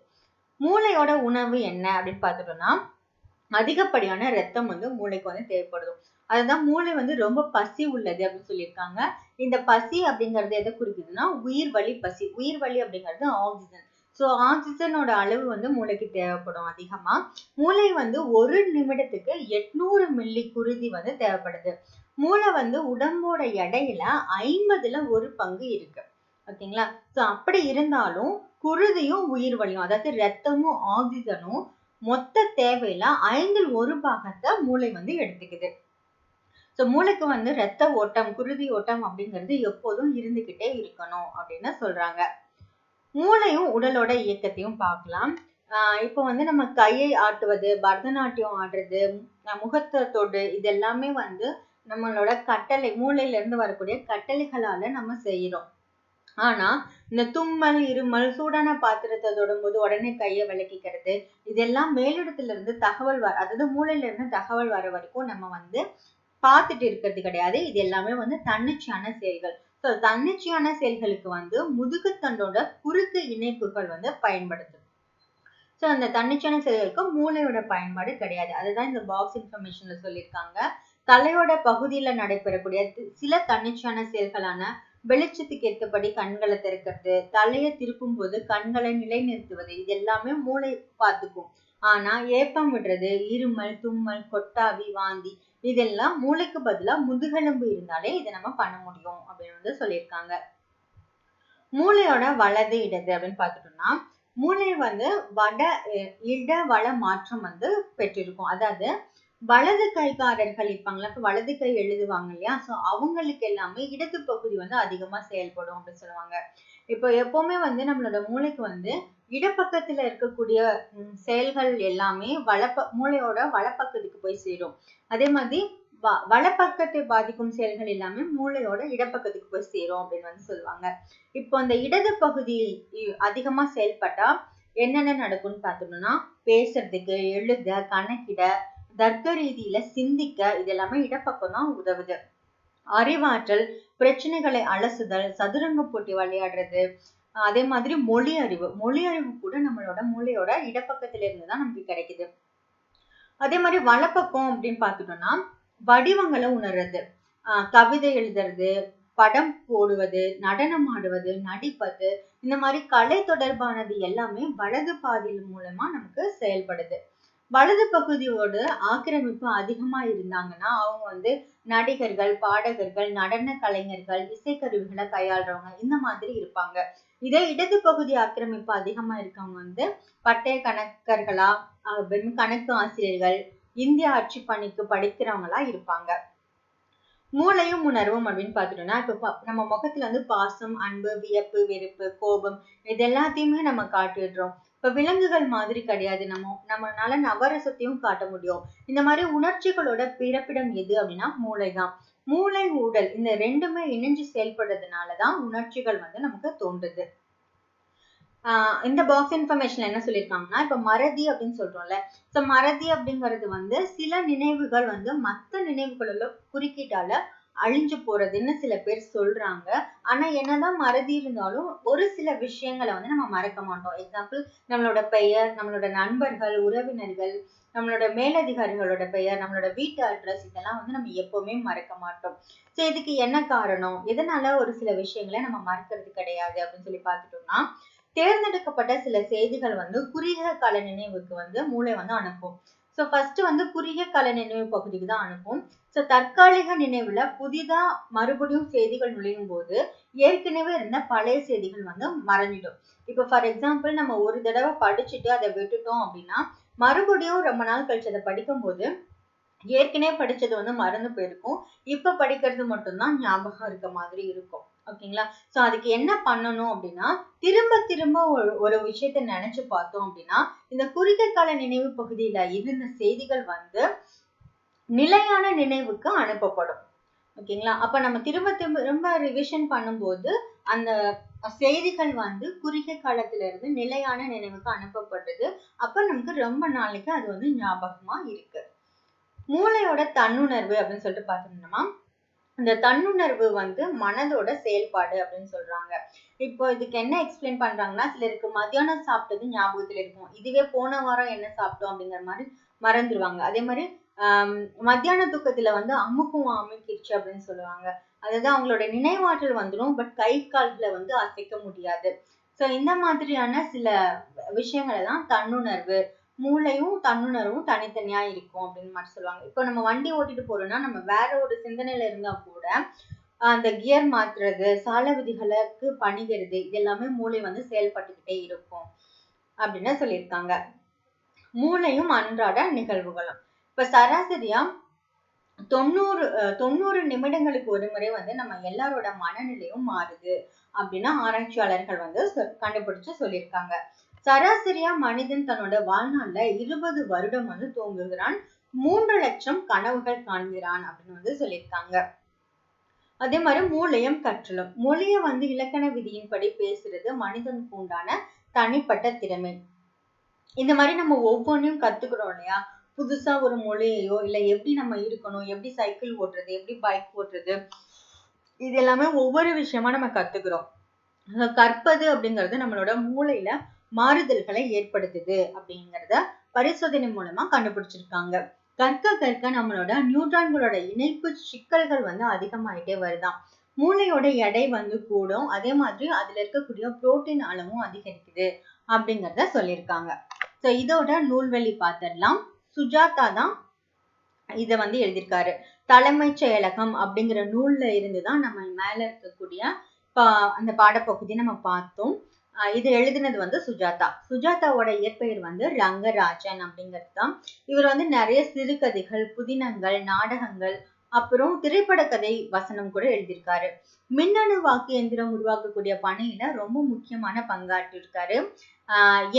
மூளையோட உணவு என்ன அப்படின்னு பாத்துட்டோம்னா, அதிகப்படியான ரத்தம் மூளைக்கு தேவைப்படுது. அதுதான் மூளை ரொம்ப பசி உள்ளது அப்படின்னு சொல்லியிருக்காங்க. இந்த பசி அப்படிங்கிறது எதை குறிக்குதுன்னா உயிர் வழி பசி. உயிர் வழி அப்படிங்கிறது ஆக்சிஜன். ஆக்சிஜனோட அளவு மூளைக்கு தேவைப்படும் அதிகமா. மூளை ஒரு நிமிடத்துக்கு 800 மில்லி குருதி தேவைப்படுது. மூளை உடம்போட எடையில 50ல 1 பங்கு இருக்கு. ஓகேங்களா? அப்படி இருந்தாலும் குருதியும் உயிர் வழியும், அதாவது ரத்தமும் ஆக்சிஜனும் மொத்த தேவையில 5ல் 1 பாகத்தை மூளை எடுத்துக்குது. மூளைக்கு ரத்த ஓட்டம், குருதி ஓட்டம் அப்படிங்கிறது எப்போதும் இருந்துகிட்டே இருக்கணும் அப்படின்னு சொல்றாங்க. மூளையும் உடலோட இயக்கத்தையும் பார்க்கலாம். இப்போ நம்ம கையை ஆட்டுவது, பரதநாட்டியம் ஆடுறது, முகத்தை தொடு இது எல்லாமே நம்மளோட கட்டளை, மூளையில இருந்து வரக்கூடிய கட்டளைகளால நம்ம செய்யறோம். ஆனா இந்த தும்மல், இருமல், சூடான பாத்திரத்தை தொடும்போது உடனே கையை விளக்கிக்கிறது இதெல்லாம் மேலிடத்துல இருந்து தகவல் அதாவது மூளையில இருந்து தகவல் வர வரைக்கும் நம்ம பார்த்துட்டு இருக்கிறது கிடையாது. இது எல்லாமே தன்னிச்சையான செயல்கள். தன்னிச்சையான செயல்களுக்கு முதுகுத்தண்டோட குறுக்கு இணைப்புகள் பயன்படுது. அந்த தன்னிச்சையான செயல்களுக்கு மூளையோட பயன்பாடு கிடையாது. அதுதான் இந்த பாக்ஸ் இன்ஃபர்மேஷன்ல சொல்லியிருக்காங்க. தலையோட பகுதியில நடைபெறக்கூடிய சில தன்னிச்சையான செயல்களான வெளிச்சத்துக்கு ஏற்றபடி கண்களை திறக்கிறது, தலையை திருப்பும் போது கண்களை நிலைநிறுத்துவது இது எல்லாமே மூளை பார்த்துக்கும். ஆனா ஏப்பம் விடுறது, இருமல், தும்மல், கொட்டாவி, வாந்தி இதெல்லாம் மூளைக்கு பதிலா முதுகெலும்பு இருந்தாலே இதை நம்ம பண்ண முடியும் அப்படின்னு சொல்லியிருக்காங்க. மூளையோட வலது இடது அப்படின்னு பார்த்துட்டோம்னா, மூளை வட இட வள மாற்றம் பெற்றிருக்கும். அதாவது வலது கைக்காரர்கள் இருப்பாங்களா, இப்ப வலது கை எழுதுவாங்க இல்லையா, அவங்களுக்கு எல்லாமே இடது பகுதி அதிகமா செயல்படும் அப்படின்னு சொல்லுவாங்க. இப்போ எப்பவுமே நம்மளோட மூளைக்கு இடப்பக்கத்துல இருக்கக்கூடிய செயல்கள் எல்லாமே மூளையோட வலப்பக்கத்துக்கு போய் சேரும். அதே மாதிரி வலப்பக்கத்தை பாதிக்கும் செயல்கள் எல்லாமே மூளையோட இடப்பக்கத்துக்கு போய் சேரும் அப்படின்னு சொல்லுவாங்க. இப்போ அந்த இடது பகுதி அதிகமா செயல்பட்டா என்னென்ன நடக்கும்னு பார்த்தோம்னா, பேசுறதுக்கு, எழுத, கணக்கிட, தர்க்க ரீதியில சிந்திக்க இது எல்லாமே இடப்பக்கம் தான் உதவுது. அறிவாற்றல், பிரச்சனைகளை அலசுதல், சதுரங்க போட்டி விளையாடுறது, அதே மாதிரி மொழி அறிவு கூட நம்மளோட மூளையோட இடப்பக்கத்துல இருந்துதான் நமக்கு கிடைக்குது. அதே மாதிரி வலப்பக்கம் அப்படின்னு பார்த்துட்டோம்னா வடிவங்களை உணர்றது, கவிதை எழுதுறது, படம் போடுவது, நடனம் ஆடுவது, நடிப்பது இந்த மாதிரி கலை தொடர்பானது எல்லாமே வலது பாதியின் மூலமா நமக்கு செயல்படுது. வலது பகுதியோட ஆக்கிரமிப்பு அதிகமா இருந்தாங்கன்னா அவங்க நடிகர்கள், பாடகர்கள், நடன கலைஞர்கள், இசைக்கருவிகளை கையாளுறவங்க இந்த மாதிரி இருப்பாங்க. இதே இடது பகுதி ஆக்கிரமிப்பு அதிகமா இருக்கவங்க பட்டய கணக்கர்களா, கணக்கு ஆசிரியர்கள், இந்திய ஆட்சி பணிக்கு படிக்கிறவங்களா இருப்பாங்க. மூளையும் உணர்வும் அப்படின்னு பார்த்துட்டோம்னா, இப்போ நம்ம முகத்துல பாசம், அன்பு, வியப்பு, வெறுப்பு, கோபம் இது எல்லாத்தையுமே நம்ம காட்டிடுறோம். இப்ப விலங்குகள் மாதிரி கிடையாது. நம்மனால நவரசத்தையும் காட்ட முடியும். இந்த மாதிரி உணர்ச்சிகளோட பிறப்பிடம் எது அப்படின்னா மூளைதான். மூளை உடல் இந்த ரெண்டுமே இணைஞ்சு செயல்படுறதுனாலதான் உணர்ச்சிகள் வந்து நமக்கு தோன்றுது. இந்த பாக்ஸ் இன்ஃபர்மேஷன்ல என்ன சொல்லியிருக்காங்கன்னா, இப்ப மறதி அப்படின்னு சொல்றோம்ல. சோ மறதி அப்படிங்கிறது வந்து சில நினைவுகள் வந்து மத்த நினைவுகளோட குறுக்கீட்டால அழிஞ்சு போறதுன்னு சில பேர் சொல்றாங்க. ஆனா என்னதான் மறதி இருந்தாலும் ஒரு சில விஷயங்களை வந்து நம்ம மறக்க மாட்டோம். எக்ஸாம்பிள், நம்மளோட பெயர், நம்மளோட நண்பர்கள், உறவினர்கள், நம்மளோட மேலதிகாரிகளோட பெயர், நம்மளோட வீட்டு அட்ரஸ், இதெல்லாம் வந்து நம்ம எப்பவுமே மறக்க மாட்டோம். சோ இதுக்கு என்ன காரணம், எதனால ஒரு சில விஷயங்களை நம்ம மறக்கிறது கிடையாது அப்படின்னு சொல்லி பார்த்துட்டோம்னா, தேர்ந்தெடுக்கப்பட்ட சில செய்திகள் வந்து குறுகிய கால நினைவுக்கு வந்து மூளை வந்து அனுப்பும். சோ ஃபர்ஸ்ட் வந்து குறுகிய கால நினைவு பகுதிக்கு தான் அனுப்பும். சோ தற்காலிக நினைவுல புதிதா மறுபடியும் செய்திகள் நுழையும் போது ஏற்கனவே இருந்த பழைய செய்திகள் வந்து மறைஞ்சிடும். இப்ப ஃபார் எக்ஸாம்பிள், நம்ம ஒரு தடவை படிச்சுட்டு அதை விட்டுட்டோம் அப்படின்னா மறுபடியும் ரொம்ப நாள் கழிச்சு அதை படிக்கும் போது ஏற்கனவே படிச்சது வந்து மறந்து போயிருக்கும். இப்ப படிக்கிறது மட்டும்தான் ஞாபகம் இருக்க மாதிரி இருக்கும். ஓகேங்களா? சோ அதுக்கு என்ன பண்ணணும் அப்படின்னா, திரும்ப திரும்ப ஒரு விஷயத்த நினைச்சு பார்த்தோம் அப்படின்னா இந்த குறுகிய கால நினைவு பகுதியில இருந்த செய்திகள் வந்து நிலையான நினைவுக்கு அனுப்பப்படும். ஓகேங்களா? அப்ப நம்ம திரும்ப திரும்ப ரிவிஷன் பண்ணும்போது அந்த செய்திகள் வந்து குறுகிய காலத்துல இருந்து நிலையான நினைவுக்கு அனுப்பப்படுது. அப்ப நமக்கு ரொம்ப நாளைக்கு அது வந்து ஞாபகமா இருக்கு. மூளையோட தன்னுணர்வு அப்படின்னு சொல்லிட்டு பாத்தீங்கன்னா, இந்த தன்னுணர்வு வந்து மனதோட செயல்பாடு அப்படின்னு சொல்றாங்க. இப்போ இதுக்கு என்ன எக்ஸ்பிளைன் பண்றாங்கன்னா, சிலருக்கு மத்தியானம் சாப்பிட்டது ஞாபகத்துல இருக்கும். இதுவே போன வாரம் என்ன சாப்பிட்டோம் அப்படிங்கிற மாதிரி மறந்துடுவாங்க. அதே மாதிரி மத்தியான தூக்கத்துல வந்து அமுக்கும் அமுக்கிடுச்சு அப்படின்னு சொல்லுவாங்க. அதாவது அவங்களோட நினைவாற்றல் வந்துடும், பட் கை கால்களை வந்து அசைக்க முடியாது. சோ இந்த மாதிரியான சில விஷயங்கள் எல்லாம் தன்னுணர்வு, மூளையும் தன்னுணர்வும் தனித்தனியா இருக்கும் அப்படின்னு மாதிரி சொல்லுவாங்க. இப்போ நம்ம வண்டி ஓட்டிட்டு போறோம்னா நம்ம வேற ஒரு சிந்தனையில இருந்தா கூட அந்த கியர் மாத்துறது, சால விதிகளுக்கு பணிகிறது, இது எல்லாமே மூளை வந்து செயல்பட்டுக்கிட்டே இருக்கும் அப்படின்னு சொல்லியிருக்காங்க. மூளையும் அன்றாட நிகழ்வுகளும். இப்ப சராசரியா 90 நிமிடங்களுக்கு ஒரு முறை வந்து நம்ம எல்லாரோட மனநிலையும் மாறுது அப்படின்னு ஆராய்ச்சியாளர்கள் வந்து கண்டுபிடிச்சு சொல்லியிருக்காங்க. சராசரியா மனிதன் தன்னோட வாழ்நாள்ல 20 வருடம் வந்து தூங்குகிறான், 3 லட்சம் கனவுகள் காண்கிறான் அப்படின்னு வந்து சொல்லியிருக்காங்க. அதே மாதிரி மூளையும் கற்றலும். மொழியை வந்து இலக்கண விதியின்படி பேசுறது மனிதனுக்கு உண்டான தனிப்பட்ட திறமை. இந்த மாதிரி நம்ம ஒவ்வொன்றையும் கத்துக்கிறோம் இல்லையா? புதுசா ஒரு மொழியையோ இல்ல எப்படி நம்ம இருக்கணும், எப்படி சைக்கிள் ஓட்டுறது, எப்படி பைக் ஓட்டுறது, இது எல்லாமே ஒவ்வொரு விஷயமா நம்ம கத்துக்கிறோம். கற்பது அப்படிங்கிறது நம்மளோட மூளையில மாறுதல்களை ஏற்படுத்துது அப்படிங்கிறத பரிசோதனை மூலமா கண்டுபிடிச்சிருக்காங்க. கற்க நம்மளோட நியூட்ரான்களோட இணைப்பு சிக்கல்கள் வந்து அதிகமாயிட்டே வருதாம். மூளையோட எடை வந்து கூடும், அதே மாதிரி அதுல இருக்கக்கூடிய புரோட்டீன் அளவும் அதிகரிக்குது அப்படிங்கிறத சொல்லியிருக்காங்க. சோ இதோட நூல்வழி பார்த்துடலாம். சுஜாதா தான் இத வந்து எழுதியிருக்காரு. தலைமைச் செயலகம் அப்படிங்கிற நூல்ல இருந்துதான் நம்ம மேல இருக்கக்கூடிய அந்த பாடப்பகுதியை நம்ம பார்த்தோம். இது எழுதினது வந்து சுஜாதா. சுஜாதாவோட இயற்பெயர் வந்து ரங்கராஜன் அப்படிங்கிறது தான். இவர் வந்து நிறைய சிறுகதைகள், புதினங்கள், நாடகங்கள், அப்புறம் திரைப்பட கதை வசனம் கூட எழுதியிருக்காரு. மின்னணு வாக்கு எந்திரம் உருவாக்கக்கூடிய பணியில ரொம்ப முக்கியமான பங்காற்றிருக்காரு.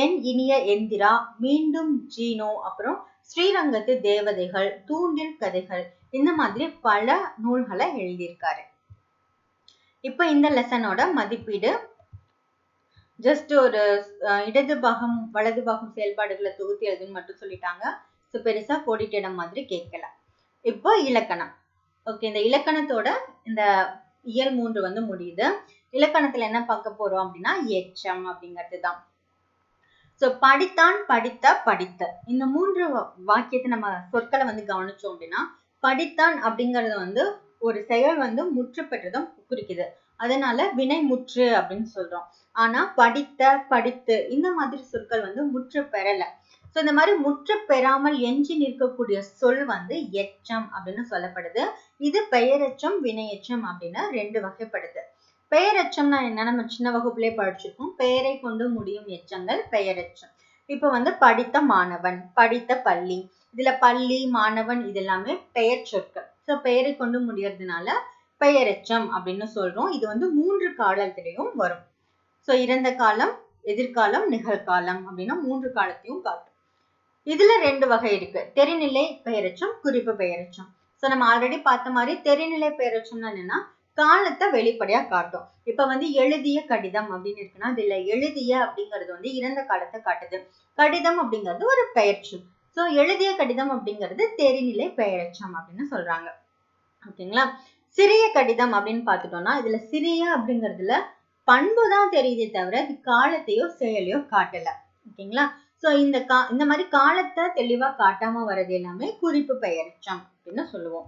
என் இனிய எந்திரா, மீண்டும் ஜீனோ, அப்புறம் ஸ்ரீரங்கத்து தேவதைகள், தூண்டில் கதைகள், இந்த மாதிரி பல நூல்களை எழுதியிருக்காரு. இப்ப இந்த லெசனோட மதிப்பீடு ஜஸ்ட் ஒரு இடது பாகம் வலது பாகம் செயல்பாடுகளை தொகுத்து எழுதுன்னு மட்டும் சொல்லிட்டாங்க. ஸோ பெருசா கோடிட்டிடம் மாதிரி கேட்கல. இப்போ இலக்கணம். ஓகே, இந்த இலக்கணத்தோட இந்த இயல் 3 வந்து முடியுது. இலக்கணத்துல என்ன பார்க்க போறோம் அப்படின்னா எச்சம் அப்படிங்கிறது தான். ஸோ படித்தான், படித்த, படித்த, இந்த 3 வாக்கியத்தை நம்ம சொற்களை வந்து கவனிச்சோம் அப்படின்னா, படித்தான் அப்படிங்கறது வந்து ஒரு செயல் வந்து முற்று பெற்றதும் குறிக்குது. அதனால வினை முற்று அப்படின்னு சொல்றோம். ஆனா படித்த, படித்து இந்த மாதிரி சொற்கள் வந்து முற்று பெறல. சோ இந்த மாதிரி முற்று பெறாமல் எஞ்சி நிற்கக்கூடிய சொல் வந்து எச்சம் அப்படின்னு சொல்லப்படுது. இது பெயரெச்சம், வினையெச்சம் அப்படின்னு 2 வகைப்படுது. பெயரெச்சம்னா என்ன, நம்ம சின்ன வகுப்புலயே படிச்சிருக்கோம். பெயரை கொண்டு முடியும் எச்சங்கள் பெயரெச்சம். இப்ப வந்து படித்த மாணவன், படித்த பள்ளி, இதுல பள்ளி, மாணவன் இது எல்லாமே பெயர் சொற்கள். சோ பெயரை கொண்டு முடியறதுனால பெயரெச்சம் அப்படின்னு சொல்றோம். இது வந்து 3 காலத்திலையும் வரும். சோ இறந்த காலம், எதிர்காலம், நிகழ்காலம் அப்படின்னா 3 காலத்தையும் காட்டும். இதுல 2 வகை இருக்கு. தெரிநிலை பெயரெச்சம், குறிப்பு பெயரெச்சம். சோ நம்ம ஆல்ரெடி பார்த்த மாதிரி தெரிநிலை பெயரெச்சம்னா என்னன்னா காலத்தை வெளிப்படையா காட்டும். இப்ப வந்து எழுதிய கடிதம் அப்படின்னு இருக்குன்னா இதுல எழுதிய அப்படிங்கிறது வந்து இறந்த காலத்தை காட்டுது. கடிதம் அப்படிங்கிறது ஒரு பெயர்ச்சொல். சோ எழுதிய கடிதம் அப்படிங்கிறது தெரிநிலை பெயரெச்சம் அப்படின்னு சொல்றாங்க. ஓகேங்களா? சிறிய கடிதம் அப்படின்னு பார்த்துட்டோம்னா இதுல சிறிய அப்படிங்கிறதுல பண்பு தான் தெரியுதே தவிர அது காலத்தையோ செயலையோ காட்டல. ஓகேங்களா? சோ இந்த மாதிரி காலத்தை தெளிவா காட்டாம வர்றது எல்லாமே குறிப்பு பெயரெச்சம் அப்படின்னு சொல்லுவோம்.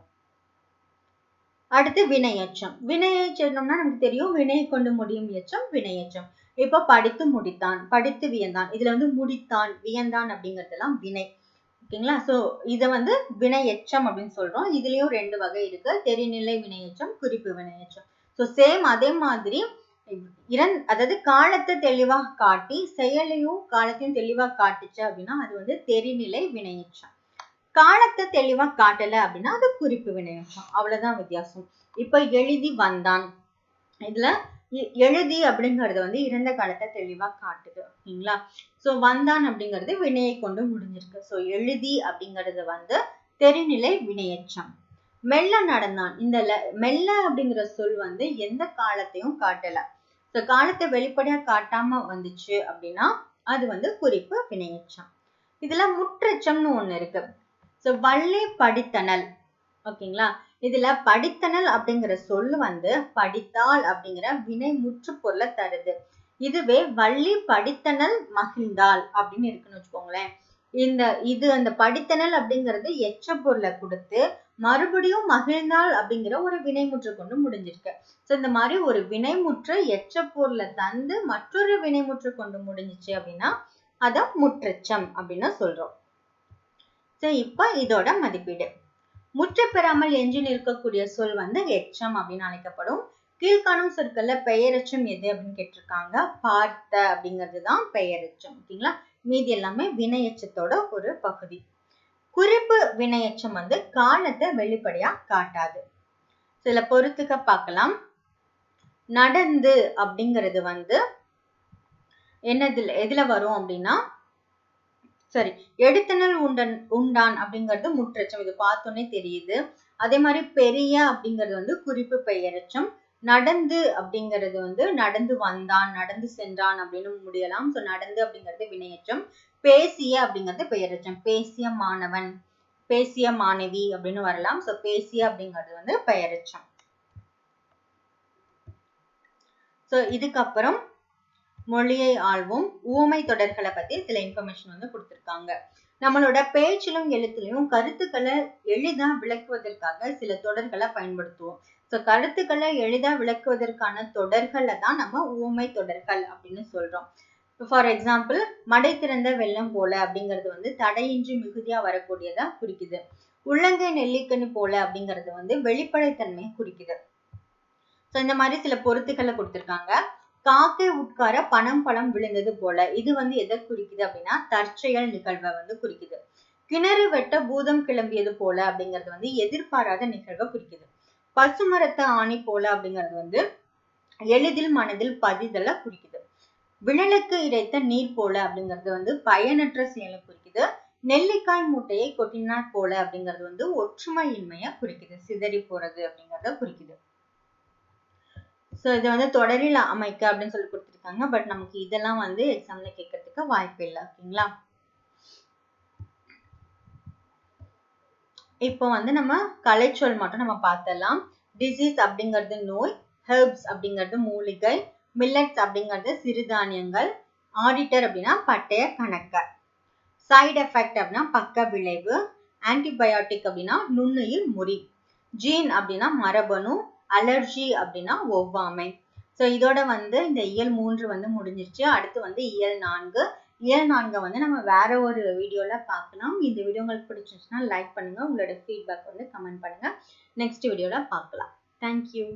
அடுத்து வினையெச்சம். வினையெச்சம்னா நமக்கு தெரியும், வினை கொண்டு முடியும் எச்சம் வினையெச்சம். இப்போ படித்து முடித்தான், படித்து வியந்தான். இதுல வந்து முடித்தான், வியந்தான் அப்படிங்கறதெல்லாம் வினை. ஓகேங்களா? சோ இத வந்து வினையெச்சம் அப்படின்னு சொல்றோம். இதுலயும் 2 வகை இருக்கு. தெரிநிலை வினையெச்சம், குறிப்பு வினையெச்சம். சோ சேம் அதே மாதிரி அதாவது காலத்தை தெளிவா காட்டி செயலையும் காலத்தையும் தெளிவா காட்டுச்சு அப்படின்னா அது வந்து தெரிநிலை வினையெச்சம். காலத்தை தெளிவா காட்டல அப்படின்னா அது குறிப்பு வினையெச்சம். அவ்வளவுதான் வித்தியாசம். இப்ப எழுதி வந்தான். இதுல எழுதி அப்படிங்கறது வந்து இறந்த காலத்தை தெளிவா காட்டுது. ஓகேங்களா? சோ வந்தான் அப்படிங்கிறது வினையை கொண்டு முடிஞ்சிருக்கு. சோ எழுதி அப்படிங்கிறது வந்து தெரிநிலை வினையெச்சம். மெல்ல நடந்தான். இந்த மெல்ல அப்படிங்கிற சொல் வந்து எந்த காலத்தையும் காட்டல. சோ காலத்தை வெளிப்படையா காட்டாம வந்துச்சு அப்படின்னா அது வந்து குறிப்பு வினையெச்சம். இதுல முற்றெச்சம்னு ஒண்ணு இருக்கு. சோ வள்ளி படித்தனள். ஓகேங்களா? இதுல படித்தனள் அப்படிங்கிற சொல் வந்து படித்தாள் அப்படிங்கிற வினை முற்று பொருளை தருது. இதுவே வள்ளி படித்தனள் மகிழ்ந்தாள் அப்படின்னு இருக்குன்னு வச்சுக்கோங்களேன். அந்த படித்தனள் அப்படிங்கிறது எச்ச பொருளை கொடுத்து மறுபடியும் மகிழ்ந்தாள் அப்படிங்கிற ஒரு வினைமுற்று கொண்டு முடிஞ்சிருக்கு. சோ இந்த மாதிரி ஒரு வினைமுற்று எச்ச பொருளை தந்து மற்றொரு வினைமுற்று கொண்டு முடிஞ்சிச்சு அப்படின்னா அத முற்றெச்சம் அப்படின்னு சொல்றோம். சோ இப்ப இதோட மதிப்பீடு. முற்று பெறாமல் எஞ்சி நிற்கக்கூடிய சொல் வந்து எச்சம் அப்படின்னு அழைக்கப்படும். கீழ்காணும் சொற்கள்ல பெயரெச்சம் எது அப்படின்னு கேட்டிருக்காங்க. பார்த்த அப்படிங்கிறது தான் பெயரெச்சம். ஓகேங்களா? மீதி எல்லாமே வினையெச்சத்தோட ஒரு பகுதி. குறிப்பு வினையெச்சம் வந்து காலத்தை வெளிப்படையா காட்டாது. சில பொறுத்துக்க பார்க்கலாம். நடந்து அப்படிங்கிறது வந்து எதுல வரும் அப்படின்னா சரி எடுத்தனள் உண்டான் அப்படிங்கிறது முற்றெச்சம். இது பார்த்தோன்னே தெரியுது. அதே மாதிரி பெரிய அப்படிங்கிறது வந்து குறிப்பு பெயரெச்சம். நடந்து அப்படிங்கிறது வந்து நடந்து வந்தான், நடந்து சென்றான் அப்படின்னு முடியலாம். சோ நடந்து அப்படிங்கிறது வினையெச்சம். பேசிய அப்படிங்கிறது பெயரெச்சம். பேசிய மாணவன், பேசிய மாணவி அப்படின்னு வரலாம். சோ பேசிய அப்படிங்கிறது வந்து பெயரெச்சம். சோ இதுக்கப்புறம் மொழியை ஆள்வோம். உவமை தொடர்களை பத்தி சில இன்ஃபர்மேஷன் வந்து கொடுத்திருக்காங்க. நம்மளோட பேச்சிலும் எழுத்துலையும் கருத்துக்களை எளிதா விளக்குவதற்காக சில தொடர்களை பயன்படுத்துவோம். சோ கருத்துக்களை எளிதா விளக்குவதற்கான தொடர்களை தான் நம்ம உவமை தொடர்கள் அப்படின்னு சொல்றோம். ஃபார் எக்ஸாம்பிள், மடை திறந்த வெள்ளம் போல அப்படிங்கிறது வந்து தடையின்றி மிகுதியா வரக்கூடியதா குறிக்குது. உள்ளங்கை நெல்லிக்கனி போல அப்படிங்கிறது வந்து வெளிப்படைத்தன்மையை குறிக்குது. சோ இந்த மாதிரி சில பொருத்துக்களை கொடுத்திருக்காங்க. காக்கை உட்கார பணம் பழம் விழுந்தது போல, இது வந்து எதை குறிக்குது அப்படின்னா தற்செயல் நிகழ்வை வந்து குறிக்குது. கிணறு வெட்ட பூதம் கிளம்பியது போல அப்படிங்கிறது வந்து எதிர்பாராத நிகழ்வை குறிக்குது. பசுமரத்த ஆணி போல அப்படிங்கிறது வந்து எளிதில் மனதில் பதிதலை குறிக்குது. விழலுக்கு இறைத்த நீர் போல அப்படிங்கிறது வந்து பயனற்ற செயலை குறிக்குது. நெல்லிக்காய் மூட்டையை கொட்டினார் போல அப்படிங்கிறது வந்து ஒற்றுமையின்மையை குறிக்குது. சிதறி போறது அப்படிங்கிறத குறிக்குது. சோ இதை வந்து தொடரில் அமைக்க அப்படின்னு சொல்லி கொடுத்துருக்காங்க. பட் நமக்கு இதெல்லாம் வந்து எக்ஸாம்ல கேட்கறதுக்கு வாய்ப்பு இல்லை. ஓகேங்களா? இப்போ வந்து நம்ம கலைச்சொல் மட்டும் நம்ம பார்த்தலாம். டிசீஸ் அப்படிங்கிறது நோய், ஹெர்ப்ஸ் அப்படிங்கிறது மூலிகை, மில்லட்ஸ் அப்படிங்கிறது சிறுதானியங்கள், ஆடிட்டர் அப்படின்னா பட்டய கணக்கர், சைடு எஃபெக்ட் அப்படின்னா பக்க விளைவு, ஆன்டிபயோட்டிக் அப்படின்னா நுண்ணுயிர் முறி, ஜீன் அப்படின்னா மரபணு, அலர்ஜி அப்படின்னா ஒவ்வாமை. சோ இதோட வந்து இந்த இயல் 3 வந்து முடிஞ்சிருச்சு. அடுத்து வந்து இயல் 4. இயல் 4 வந்து நம்ம வேற ஒரு வீடியோல பார்க்கலாம். இந்த வீடியோ உங்களுக்கு பிடிச்சிருச்சுன்னா லைக் பண்ணுங்க. உங்களோட ஃபீட்பேக் வந்து கமெண்ட் பண்ணுங்க. நெக்ஸ்ட் வீடியோல பார்க்கலாம். தேங்க்யூ.